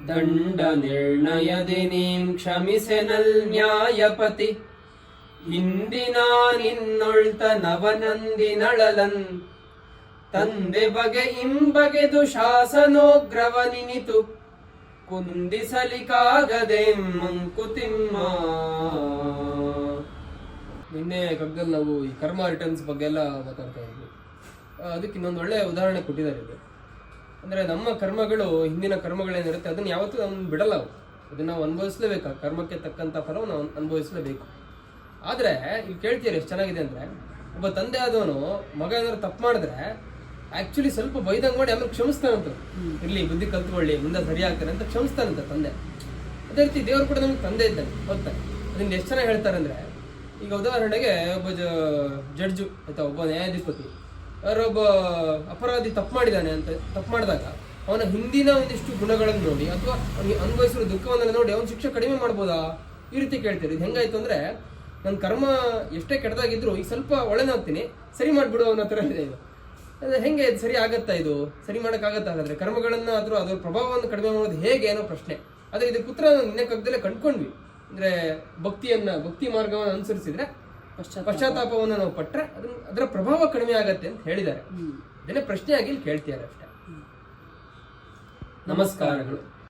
ದಂಡ ನಿರ್ಣಯದಿ ನೀಂ ಕ್ಷಮಿಸೆನಲ್ ನ್ಯಾಯಪತಿ ಹಿಂದಿನ ನಿನ್ನೊಳ್ತ ನವನಂದಿನಳಲನ್ ತಂದೆ ಬಗೆ ಇಂಬಗೆದು ಶಾಸನೋಗ್ರವನಿನಿತು ಕುಂದಿಸಲಿಕ್ಕಾಗದೆ ಮಂಕುತಿಮ್ಮ. ನಿನ್ನೆ ಕಗ್ಗದಲ್ಲಿ ನಾವು ಈ ಕರ್ಮ ರಿಟರ್ನ್ಸ್ ಬಗ್ಗೆ ಎಲ್ಲ ಮಾತಾಡ್ತಾ ಇದ್ವಿ. ಅದಕ್ಕೆ ಇನ್ನೊಂದು ಒಳ್ಳೆ ಉದಾಹರಣೆ ಕೊಟ್ಟಿದ್ದಾರೆ ಇದು. ಅಂದರೆ ನಮ್ಮ ಕರ್ಮಗಳು, ಹಿಂದಿನ ಕರ್ಮಗಳೇನಿರುತ್ತೆ ಅದನ್ನು ಯಾವತ್ತೂ ನಾವು ಬಿಡಲ್ಲ. ಅದನ್ನು ನಾವು ಅನುಭವಿಸಲೇಬೇಕು. ಕರ್ಮಕ್ಕೆ ತಕ್ಕಂಥ ಫಲವನ್ನು ನಾವು ಅನುಭವಿಸಲೇಬೇಕು. ಆದರೆ ಇಲ್ಲಿ ಕೇಳ್ತೀರಿ ಎಷ್ಟು ಚೆನ್ನಾಗಿದೆ ಅಂದರೆ, ಒಬ್ಬ ತಂದೆ ಆದವನು ಮಗ ಏನಾದ್ರು ತಪ್ಪು ಮಾಡಿದ್ರೆ ಆ್ಯಕ್ಚುಲಿ ಸ್ವಲ್ಪ ಬೈದಂಗೆ ಮಾಡಿ ಆಮೇಲೆ ಕ್ಷಮಿಸ್ತಾನಂತ. ಇರಲಿ, ಬುದ್ಧಿ ಕಲ್ತ್ಕೊಳ್ಳಿ, ಮುಂದೆ ಸರಿ ಆಗ್ತಾನೆ ಅಂತ ಕ್ಷಮಿಸ್ತಾನಂತ ತಂದೆ. ಅದೇ ರೀತಿ ದೇವರು ಕೂಡ ನಮ್ಗೆ ತಂದೆ ಇದ್ದಾನೆ, ಹೋಗ್ತಾನೆ. ಅದರಿಂದ ಎಷ್ಟು ಚೆನ್ನಾಗಿ ಹೇಳ್ತಾರೆ ಅಂದರೆ, ಈಗ ಉದಾಹರಣೆಗೆ ಒಬ್ಬ ಜಡ್ಜು ಆಯ್ತಾ, ಒಬ್ಬ ನ್ಯಾಯಾಧಿಪತಿ ಯಾರೊಬ್ಬ ಅಪರಾಧಿ ತಪ್ಪು ಮಾಡಿದ್ದಾನೆ ಅಂತ ತಪ್ಪು ಮಾಡಿದಾಗ ಅವನ ಹಿಂದಿನ ಒಂದಿಷ್ಟು ಗುಣಗಳನ್ನು ನೋಡಿ ಅಥವಾ ಅವನಿಗೆ ಅನುಭವಿಸಿರೋ ದುಃಖವನ್ನೆಲ್ಲ ನೋಡಿ ಅವನ ಶಿಕ್ಷೆ ಕಡಿಮೆ ಮಾಡ್ಬೋದಾ, ಈ ರೀತಿ ಕೇಳ್ತಾರೆ. ಇದು ಹೆಂಗಾಯ್ತು ಅಂದರೆ, ನನ್ನ ಕರ್ಮ ಎಷ್ಟೇ ಕೆಟ್ಟದಾಗಿದ್ರು ಈಗ ಸ್ವಲ್ಪ ಒಳ್ಳೆನಾಗ್ತೀನಿ, ಸರಿ ಮಾಡಿಬಿಡು ಅನ್ನೋ ಥರ ಇದೆ ಇದು. ಅದು ಹೆಂಗೆ ಇದು ಸರಿ ಆಗತ್ತಾ? ಇದು ಸರಿ ಮಾಡೋಕ್ಕಾಗತ್ತಾ? ಹಾಗಾದ್ರೆ ಕರ್ಮಗಳನ್ನು ಆದರೂ ಅದರ ಪ್ರಭಾವವನ್ನು ಕಡಿಮೆ ಮಾಡೋದು ಹೇಗೆ ಅನ್ನೋ ಪ್ರಶ್ನೆ. ಆದರೆ ಇದಕ್ಕೆ ಉತ್ತರ ನಿನ್ನೆ ಕಗ್ಗದಲ್ಲೇ ಕಂಡ್ಕೊಂಡ್ವಿ. ಅಂದರೆ ಭಕ್ತಿ ಮಾರ್ಗವನ್ನು ಅನುಸರಿಸಿದ್ರೆ, ಪಶ್ಚಾತ್ತಾಪವನ್ನು ನಾವು ಪಟ್ಟರೆ ಅದರ ಪ್ರಭಾವ ಕಡಿಮೆ ಆಗತ್ತೆ ಅಂತ ಹೇಳಿದ್ದಾರೆ. ಇದನ್ನೇ ಪ್ರಶ್ನೆಯಾಗಿ ಕೇಳ್ತಿದ್ದಾರೆ ಅಷ್ಟೇ. ನಮಸ್ಕಾರಗಳು.